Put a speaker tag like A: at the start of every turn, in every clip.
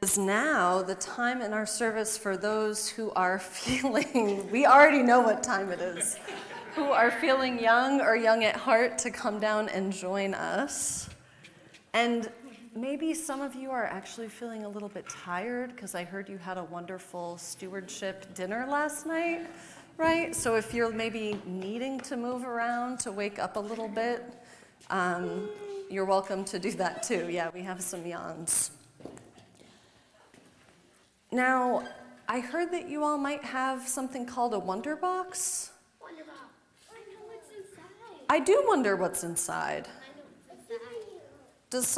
A: is now the time in our service for those who are feeling, we already know what time it is, who are feeling young or young at heart to come down and join us. And maybe some of you are actually feeling a little bit tired because I heard you had a wonderful stewardship dinner last night, right? So if you're maybe needing to move around to wake up a little bit, you're welcome to do that too. Yeah, we have some yawns. Now, I heard that you all might have something called a Wonder Box.
B: Wonder Box. I know what's inside.
A: I do wonder what's inside.
B: I know what's inside.
A: Does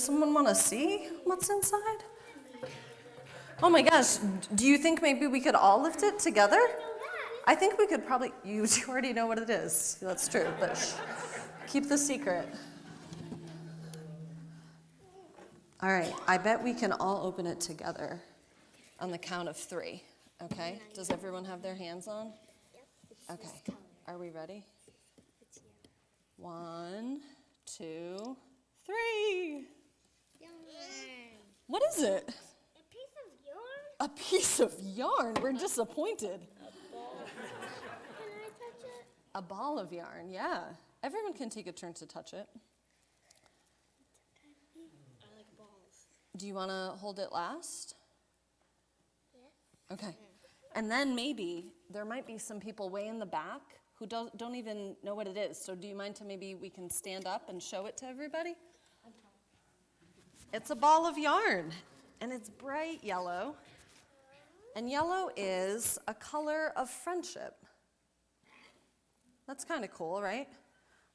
A: someone wanna see what's inside? Oh my gosh, do you think maybe we could all lift it together? I think we could probably, you already know what it is. That's true, but keep the secret. All right, I bet we can all open it together on the count of 3, okay? Does everyone have their hands on? Okay, are we ready? 1, 2, 3.
B: Yarn.
A: What is it?
B: A piece of yarn?
A: A piece of yarn. We're disappointed.
B: Can I touch it?
A: A ball of yarn, yeah. Everyone can take a turn to touch it.
B: I like balls.
A: Do you want to hold it last?
B: Yeah.
A: Okay. And then maybe there might be some people way in the back who don't even know what it is. So do you mind to maybe we can stand up and show it to everybody? It's a ball of yarn, and it's bright yellow. And yellow is a color of friendship. That's kind of cool, right?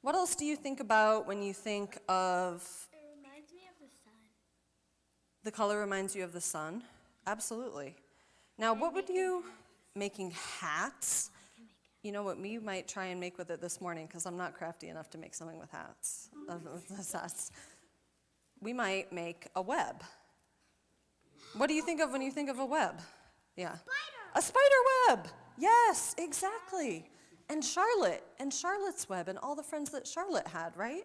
A: What else do you think about when you think of
B: It reminds me of the sun.
A: the color reminds you of the sun? Absolutely. Now, what would you, making hats? You know what we might try and make with it this morning, because I'm not crafty enough to make something with hats. We might make a web. What do you think of when you think of a web? Yeah.
B: Spider.
A: A spider web. Yes, exactly. And Charlotte's web, and all the friends that Charlotte had, right?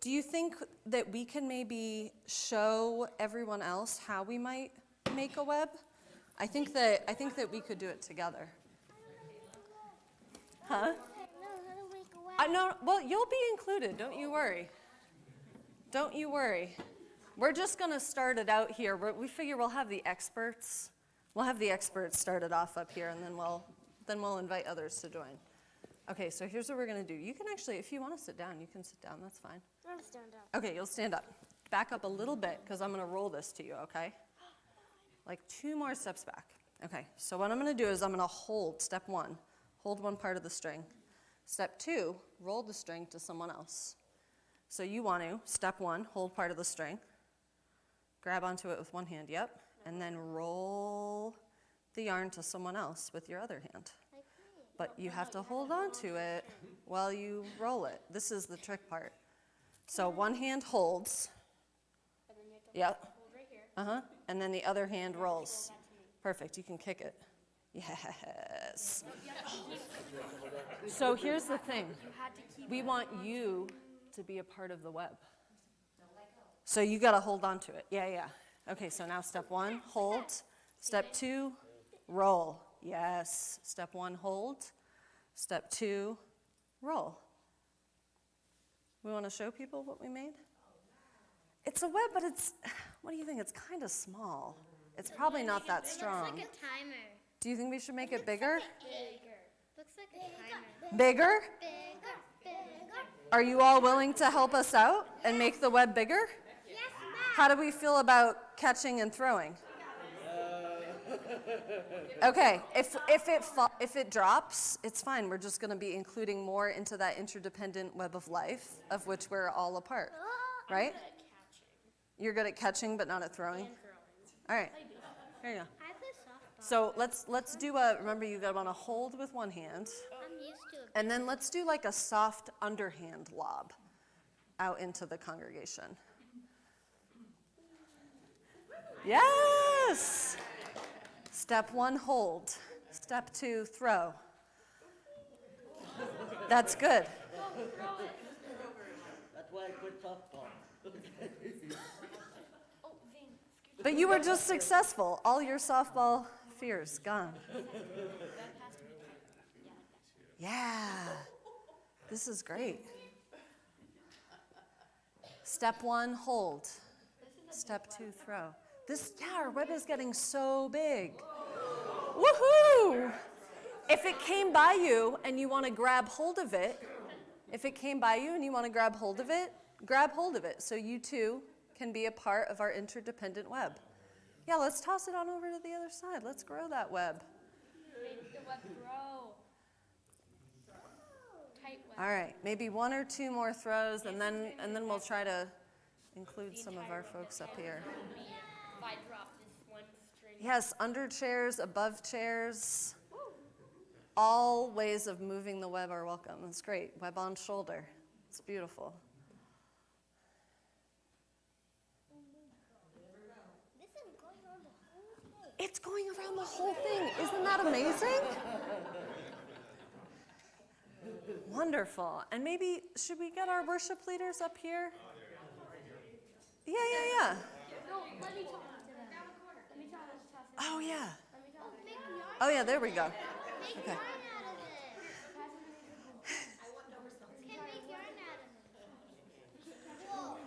A: Do you think that we can maybe show everyone else how we might make a web? I think that we could do it together. Huh?
B: I know how to make a web.
A: I know. Well, you'll be included. Don't you worry. Don't you worry. We're just gonna start it out here. We figure we'll have the experts. We'll have the experts start it off up here, and then we'll invite others to join. Okay, so here's what we're gonna do. You can actually, if you want to sit down, you can sit down. That's fine.
B: I'm stand up.
A: Okay, you'll stand up. Back up a little bit, because I'm gonna roll this to you. Okay? Like 2 more steps back. Okay. So what I'm gonna do is I'm gonna hold. Step 1, hold one part of the string. Step 2, roll the string to someone else. So you want to, step 1, hold part of the string, grab onto it with one hand, yep, and then roll the yarn to someone else with your other hand. But you have to hold on to it while you roll it. This is the trick part. So one hand holds, yep, and then the other hand rolls. Perfect, you can kick it. Yes. So here's the thing. We want you to be a part of the web. So you got to hold on to it. Yeah. Okay, so now step 1, hold. Step 2, roll. Yes. Step 1, hold. Step 2, roll. We want to show people what we made? It's a web, but what do you think? It's kind of small. It's probably not that strong.
B: It looks like a timer.
A: Do you think we should make it bigger?
B: Bigger. Looks like a timer.
A: Bigger?
B: Bigger.
A: Are you all willing to help us out and make the web bigger?
B: Yes,
A: How do we feel about catching and throwing? Okay, if it drops, it's fine. We're just going to be including more into that interdependent web of life, of which we're all a part, right? You're good at catching, but not at throwing. All right, here you go.
B: I play softball.
A: So let's do remember you want to hold with one hand,
B: I'm used to it.
A: and then let's do like a soft underhand lob out into the congregation. Yes! Step 1, hold. Step 2, throw. That's good.
C: That's why I quit softball.
A: But you were just successful. All your softball fears gone. Yeah. This is great. Step 1, hold. Step 2, throw. Our web is getting so big. Woohoo! If it came by you and you want to grab hold of it, grab hold of it so you too can be a part of our interdependent web. Yeah, let's toss it on over to the other side. Let's grow that web.
B: Make the web grow. Tight web.
A: All right, maybe 1 or 2 more throws, and then we'll try to include some of our folks up here.
B: If I drop this one string.
A: Yes, under chairs, above chairs. All ways of moving the web are welcome. That's great. Web on shoulder. It's beautiful.
B: This is going on the whole thing.
A: It's going around the whole thing. Isn't that amazing? Wonderful. And maybe, should we get our worship leaders up here? Yeah.
B: No, let me talk to them. Down the corner. Let me toss it.
A: Oh, yeah.
B: Let me toss it. Make yarn.
A: Oh, yeah, there we go.
B: Make
A: Okay.
B: yarn out of it. Can make yarn out of it. Whoa.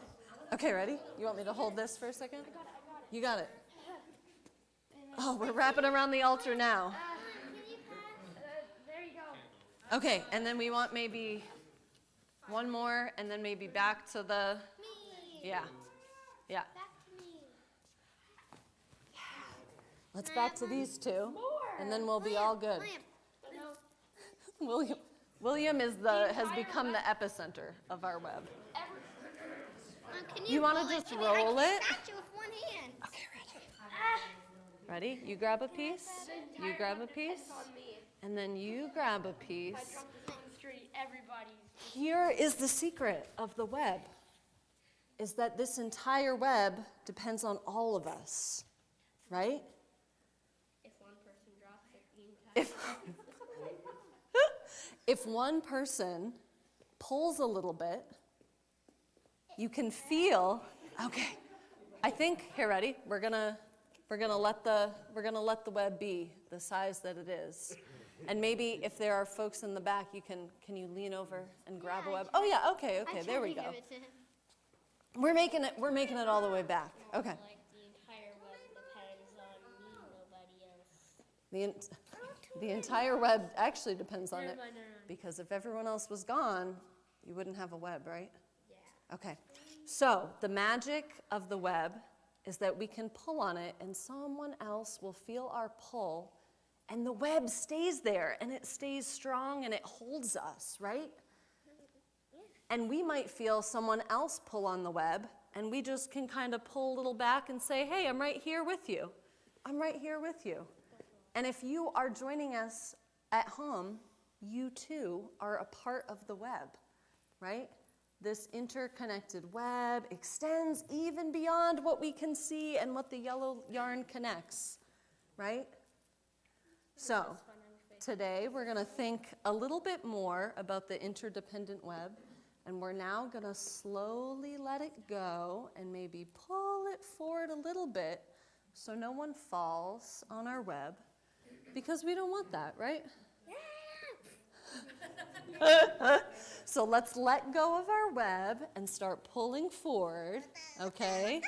A: Okay, ready? You want me to hold this for a second? You got it. Oh, we're wrapping around the altar now.
B: Can you pass? There you go.
A: Okay, and then we want maybe 1 more, and then maybe back to the,
B: Me.
A: yeah.
B: Back to me.
A: Let's back to these 2, and then we'll be all good.
B: No.
A: William has become the epicenter of our web.
B: Can
A: You wanna
B: roll it?
A: just
B: I
A: roll
B: can't
A: it?
B: catch it with one hand.
A: Okay, ready? You grab a piece, you grab a piece, and then you grab a piece. Here is the secret of the web, is that this entire web depends on all of us, right?
B: If one person drops it, the entire
A: If one person pulls a little bit, you can feel, okay, I think, here, ready? We're gonna let the web be the size that it is. And maybe if there are folks in the back, can you lean over and grab a web? Oh yeah, okay, there we go. We're making it all the way back. Okay.
B: Like the entire web depends on me, nobody else.
A: The entire web actually depends on it,
B: Never mind.
A: because if everyone else was gone, you wouldn't have a web, right?
B: Yeah.
A: Okay, so the magic of the web is that we can pull on it and someone else will feel our pull and the web stays there and it stays strong and it holds us, right? And we might feel someone else pull on the web and we just can kind of pull a little back and say, hey, I'm right here with you. I'm right here with you. And if you are joining us at home, you too are a part of the web, right? This interconnected web extends even beyond what we can see and what the yellow yarn connects, right? So today we're going to think a little bit more about the interdependent web, and we're now going to slowly let it go and maybe pull it forward a little bit so no one falls on our web, because we don't want that, right? So let's let go of our web and start pulling forward, okay?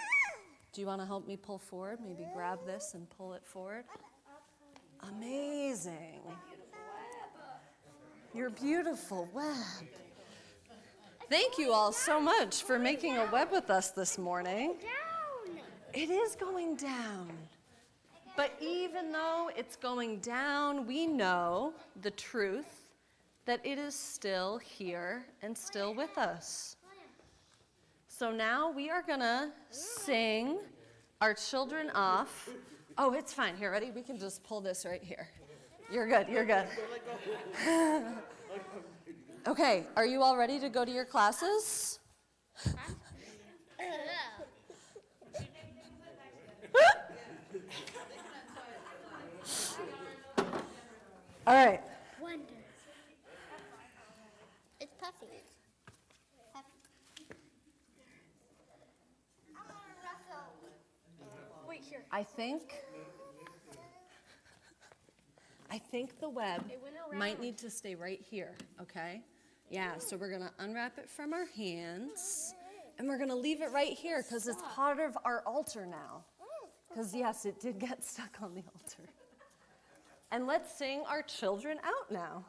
A: Do you want to help me pull forward? Maybe grab this and pull it forward. Amazing. Your beautiful web. Thank you all so much for making a web with us this morning.
B: Down.
A: It is going down. But even though it's going down, we know the truth that it is still here and still with us. So now we are going to sing our children off. Oh, it's fine. Here, ready? We can just pull this right here. You're good. You're good. Okay, are you all ready to go to your classes? All right.
B: Wonder. It's puffy. Wait,
A: I think the web
B: It went around.
A: might need to stay right here, okay? Yeah, so we're gonna unwrap it from our hands, and we're gonna leave it right here because it's part of our altar now. Because yes, it did get stuck on the altar. And let's sing our children out now.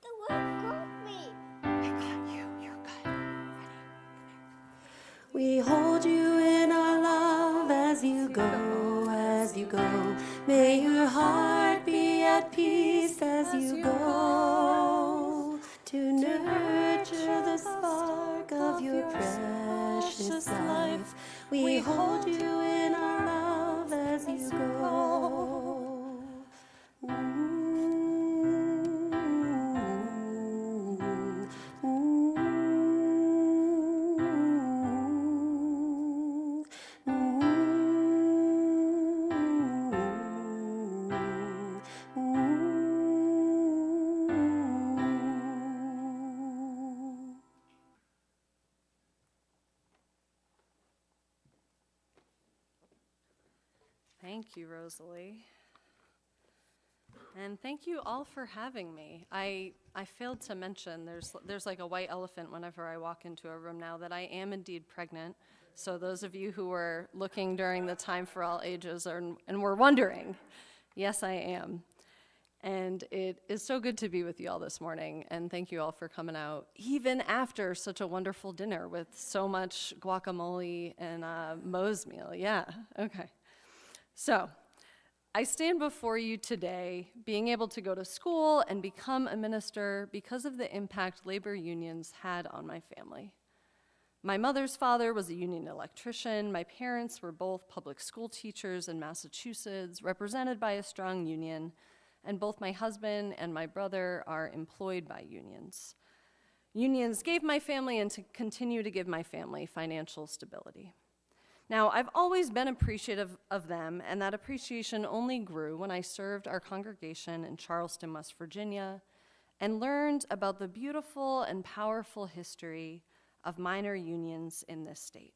B: The word got me.
A: I got you, you're good. Ready?
C: We hold you in our love as you go, as you go. May your heart be at peace as you go. To nurture the spark of your precious life. We hold you in our love as you go.
A: Thank you, Rosalie. And thank you all for having me. I failed to mention, there's like a white elephant whenever I walk into a room now, that I am indeed pregnant. So those of you who were looking during the Time for All Ages and were wondering, yes, I am. And it is so good to be with you all this morning, and thank you all for coming out, even after such a wonderful dinner with so much guacamole and Moe's meal. Yeah, okay. So, I stand before you today being able to go to school and become a minister because of the impact labor unions had on my family. My mother's father was a union electrician. My parents were both public school teachers in Massachusetts, represented by a strong union, and both my husband and my brother are employed by unions. Unions gave my family and to continue to give my family financial stability. Now, I've always been appreciative of them, and that appreciation only grew when I served our congregation in Charleston, West Virginia, and learned about the beautiful and powerful history of minor unions in this state.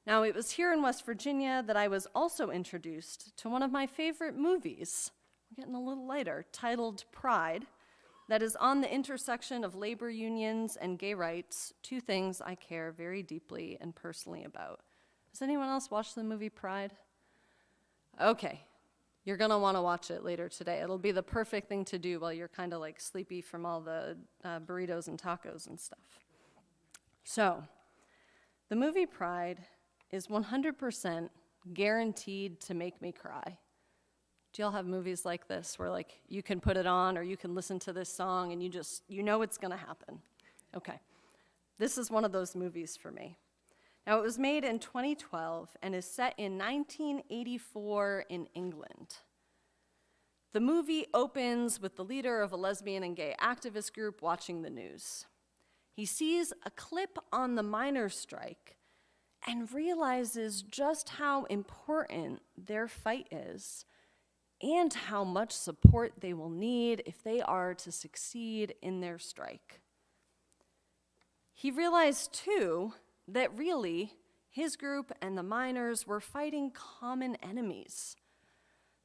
A: Now, it was here in West Virginia that I was also introduced to one of my favorite movies, we're getting a little lighter, titled Pride, that is on the intersection of labor unions and gay rights, two things I care very deeply and personally about. Has anyone else watched the movie Pride? Okay, you're gonna wanna watch it later today. It'll be the perfect thing to do while you're kind of like sleepy from all the burritos and tacos and stuff. So, the movie Pride is 100% guaranteed to make me cry. Do y'all have movies like this where like you can put it on or you can listen to this song and you know it's gonna happen? Okay, this is one of those movies for me. Now, it was made in 2012 and is set in 1984 in England. The movie opens with the leader of a lesbian and gay activist group watching the news. He sees a clip on the miners' strike and realizes just how important their fight is and how much support they will need if they are to succeed in their strike. He realized, too, that really, his group and the miners were fighting common enemies.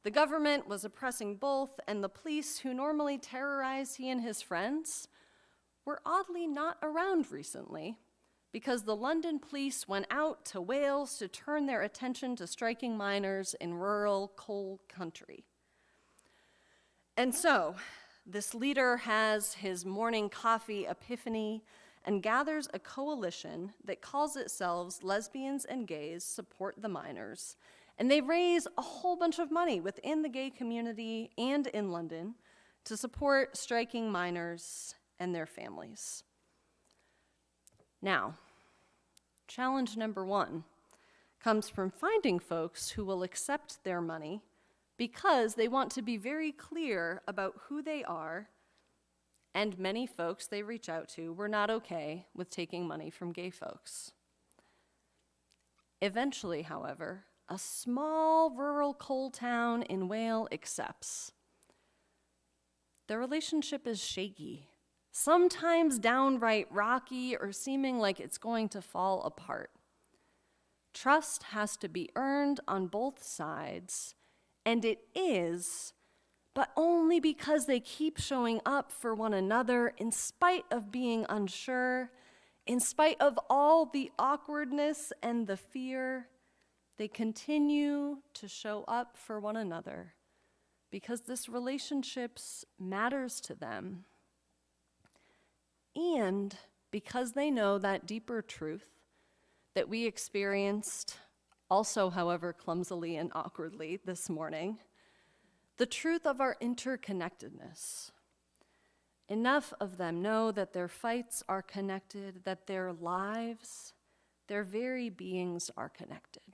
A: The government was oppressing both, and the police, who normally terrorize he and his friends, were oddly not around recently because the London police went out to Wales to turn their attention to striking miners in rural coal country. And so, this leader has his morning coffee epiphany and gathers a coalition that calls itself Lesbians and Gays Support the Miners, and they raise a whole bunch of money within the gay community and in London to support striking miners and their families. Now, challenge number one comes from finding folks who will accept their money because they want to be very clear about who they are. And many folks they reach out to were not okay with taking money from gay folks. Eventually, however, a small rural coal town in Wales accepts. The relationship is shaky, sometimes downright rocky or seeming like it's going to fall apart. Trust has to be earned on both sides, and it is, but only because they keep showing up for one another in spite of being unsure, in spite of all the awkwardness and the fear. They continue to show up for one another because this relationship matters to them, and because they know that deeper truth that we experienced also, however clumsily and awkwardly this morning, the truth of our interconnectedness. Enough of them know that their fights are connected, that their lives, their very beings are connected.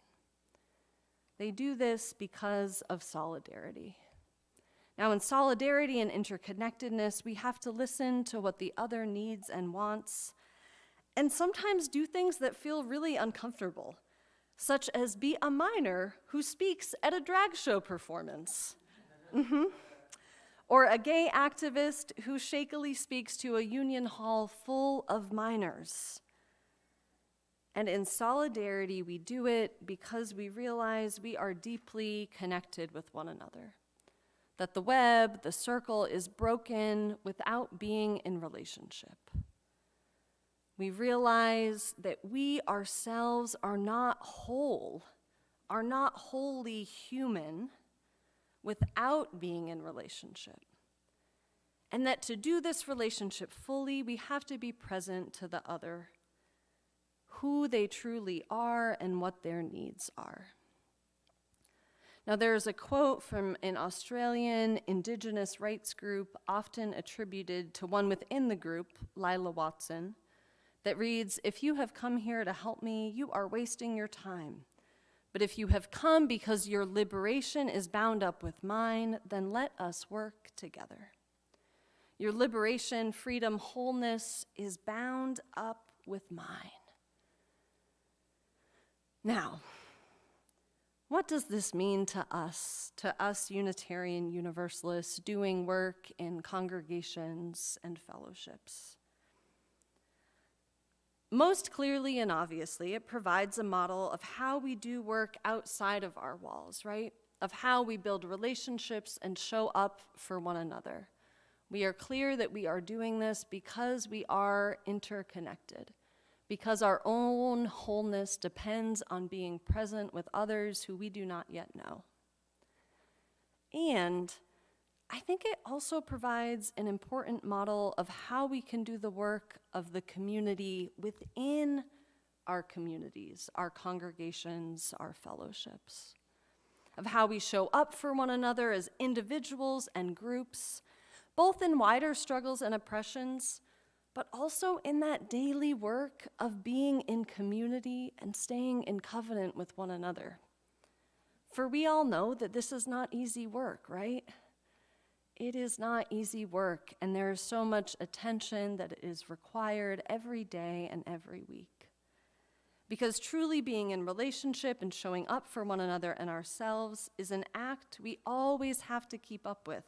A: They do this because of solidarity. Now, in solidarity and interconnectedness, we have to listen to what the other needs and wants, and sometimes do things that feel really uncomfortable, such as be a miner who speaks at a drag show performance. Or a gay activist who shakily speaks to a union hall full of miners. And in solidarity, we do it because we realize we are deeply connected with one another, that the web, the circle, is broken without being in relationship. We realize that we ourselves are not whole, are not wholly human without being in relationship. And that to do this relationship fully, we have to be present to the other, who they truly are and what their needs are. Now, there's a quote from an Australian Indigenous rights group, often attributed to one within the group, Lila Watson, that reads, "If you have come here to help me, you are wasting your time. But if you have come because your liberation is bound up with mine, then let us work together. Your liberation, freedom, wholeness is bound up with mine." Now, what does this mean to us Unitarian Universalists doing work in congregations and fellowships? Most clearly and obviously, it provides a model of how we do work outside of our walls, right? Of how we build relationships and show up for one another. We are clear that we are doing this because we are interconnected, because our own wholeness depends on being present with others who we do not yet know. And I think it also provides an important model of how we can do the work of the community within our communities, our congregations, our fellowships, of how we show up for one another as individuals and groups, both in wider struggles and oppressions, but also in that daily work of being in community and staying in covenant with one another. For we all know that this is not easy work, right? It is not easy work, and there is so much attention that is required every day and every week. Because truly being in relationship and showing up for one another and ourselves is an act we always have to keep up with.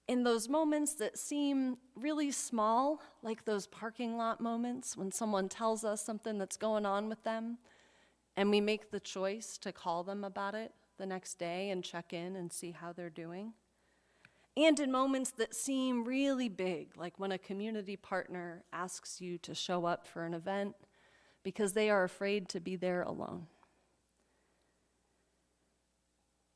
A: In those moments that seem really small, like those parking lot moments when someone tells us something that's going on with them, and we make the choice to call them about it the next day and check in and see how they're doing. And in moments that seem really big, like when a community partner asks you to show up for an event because they are afraid to be there alone.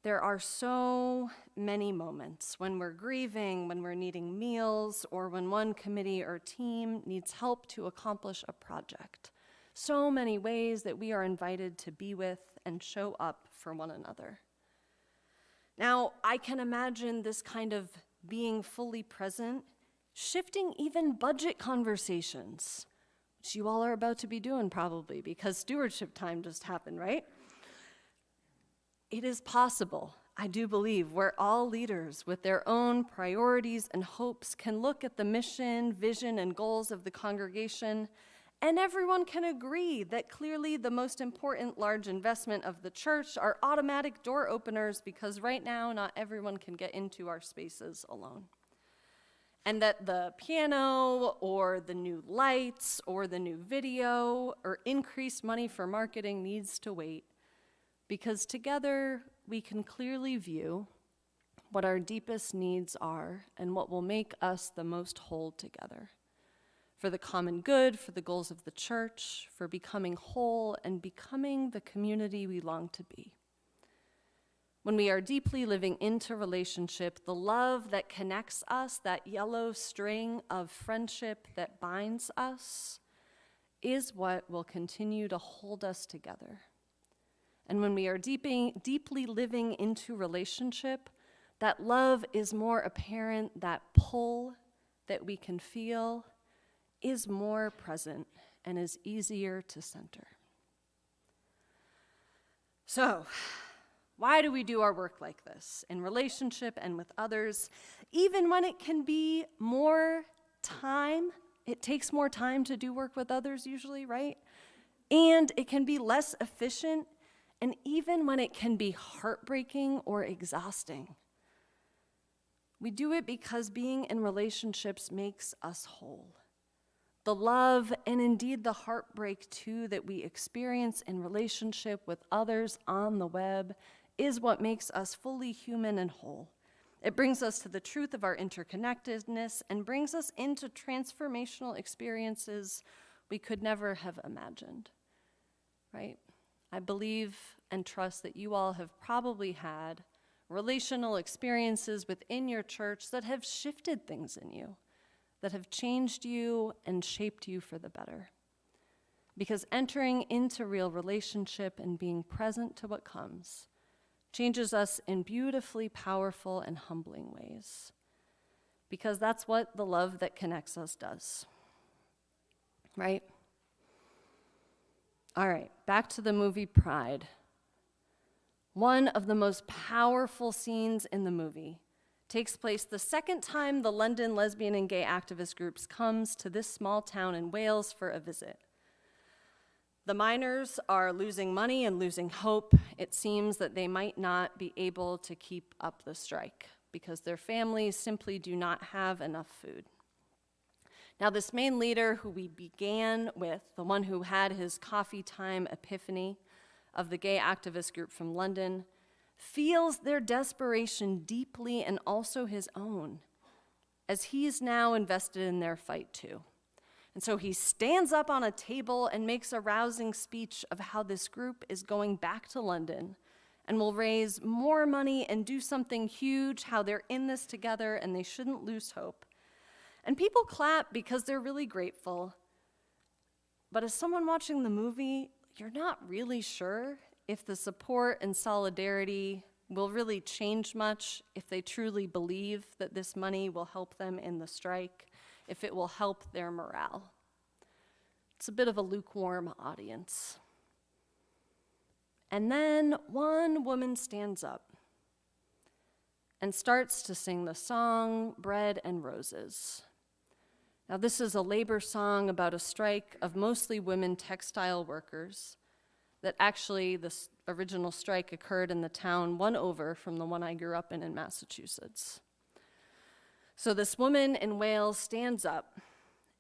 A: There are so many moments when we're grieving, when we're needing meals, or when one committee or team needs help to accomplish a project. So many ways that we are invited to be with and show up for one another. Now, I can imagine this kind of being fully present, shifting even budget conversations, which you all are about to be doing probably because stewardship time just happened, right? It is possible, I do believe, where all leaders with their own priorities and hopes can look at the mission, vision, and goals of the congregation, and everyone can agree that clearly the most important large investment of the church are automatic door openers because right now not everyone can get into our spaces alone. and that the piano or the new lights or the new video or increased money for marketing needs to wait, because together we can clearly view what our deepest needs are and what will make us the most whole together. For the common good, for the goals of the church, for becoming whole and becoming the community we long to be. When we are deeply living into relationship, the love that connects us, that yellow string of friendship that binds us, is what will continue to hold us together. And when we are deeply living into relationship, that love is more apparent, that pull that we can feel is more present and is easier to center. So, why do we do our work like this, in relationship and with others? Even when it can be more time, it takes more time to do work with others usually, right? And it can be less efficient, and even when it can be heartbreaking or exhausting. We do it because being in relationships makes us whole. The love and indeed the heartbreak too that we experience in relationship with others on the web is what makes us fully human and whole. It brings us to the truth of our interconnectedness and brings us into transformational experiences we could never have imagined, right? I believe and trust that you all have probably had relational experiences within your church that have shifted things in you, that have changed you and shaped you for the better. Because entering into real relationship and being present to what comes changes us in beautifully powerful and humbling ways. Because that's what the love that connects us does. Right? All right, back to the movie Pride. One of the most powerful scenes in the movie takes place the second time the London lesbian and gay activist groups comes to this small town in Wales for a visit. The miners are losing money and losing hope. It seems that they might not be able to keep up the strike because their families simply do not have enough food. Now, this main leader who we began with, the one who had his coffee time epiphany of the gay activist group from London, feels their desperation deeply and also his own, as he's now invested in their fight too. And so he stands up on a table and makes a rousing speech of how this group is going back to London and will raise more money and do something huge, how they're in this together and they shouldn't lose hope. And people clap because they're really grateful. But as someone watching the movie, you're not really sure if the support and solidarity will really change much, if they truly believe that this money will help them in the strike, if it will help their morale. It's a bit of a lukewarm audience. And then one woman stands up and starts to sing the song, Bread and Roses. Now, this is a labor song about a strike of mostly women textile workers that actually this original strike occurred in the town one over from the one I grew up in Massachusetts. So this woman in Wales stands up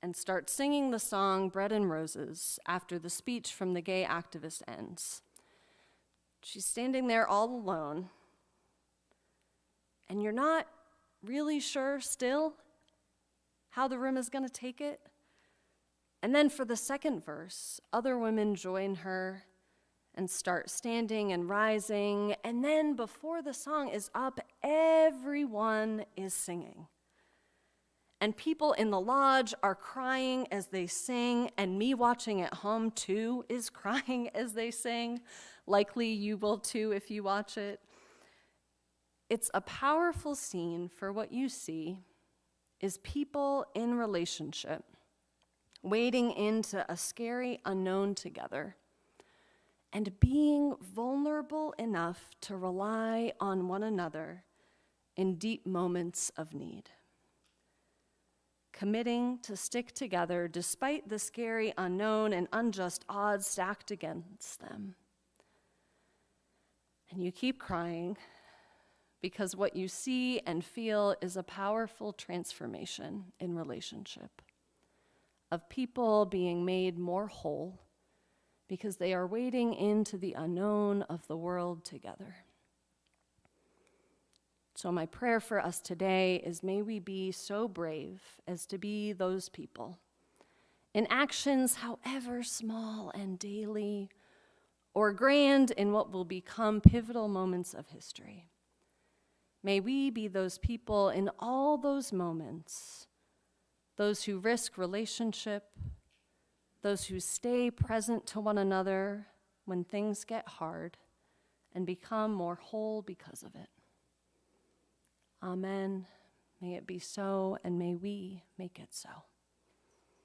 A: and starts singing the song Bread and Roses after the speech from the gay activist ends. She's standing there all alone, and you're not really sure still how the room is going to take it. And then for the second verse, other women join her and start standing and rising, and then before the song is up, everyone is singing. And people in the lodge are crying as they sing, and me watching at home too is crying as they sing. Likely you will too if you watch it. It's a powerful scene, for what you see is people in relationship, wading into a scary unknown together, and being vulnerable enough to rely on one another in deep moments of need. Committing to stick together despite the scary unknown and unjust odds stacked against them. And you keep crying because what you see and feel is a powerful transformation in relationship of people being made more whole because they are wading into the unknown of the world together. So my prayer for us today is, may we be so brave as to be those people in actions, however small and daily, or grand in what will become pivotal moments of history. May we be those people in all those moments, those who risk relationship, those who stay present to one another when things get hard and become more whole because of it. Amen. May it be so, and may we make it so.